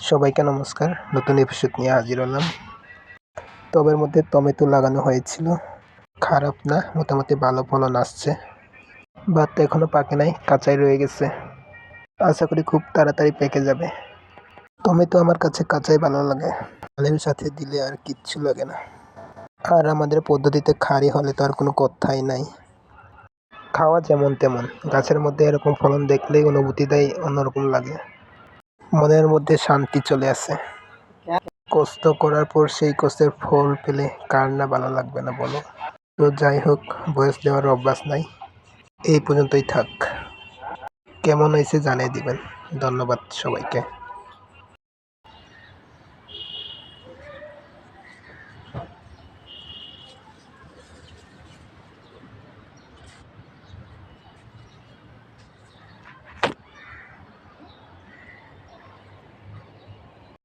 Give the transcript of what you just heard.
সবাইকে নমস্কার। নতুন এপিসোড নিয়ে হাজির হলাম। টবের মধ্যে টমেটো লাগানো হয়েছিল, খারাপ না, মোটামুটি ভালো ফলন আসছে। ভাতটা এখনো পাকে নাই, কাঁচাই রয়ে গেছে। আশা করি খুব তাড়াতাড়ি পেকে যাবে। টমেটো আমার কাছে কাঁচাই ভালো লাগে, ডালের সাথে দিলে আর কিচ্ছু লাগে না। আর আমাদের পদ্ধতিতে খাড়ি হলে তো আর কোনো কথাই নাই। খাওয়া যেমন তেমন, গাছের মধ্যে এরকম ফলন দেখলেই অনুভূতিটাই অন্যরকম লাগে, মনের মধ্যে শান্তি চলে আসে। কষ্ট করার পর সেই কষ্টের ফল পেলে কার না ভালো লাগবে না বলো। তো যাই হোক, ভয়েস দেওয়ার অভ্যাস নাই, এই পর্যন্তই থাক। কেমন হয়েছে জানিয়ে দিবেন। ধন্যবাদ সবাইকে।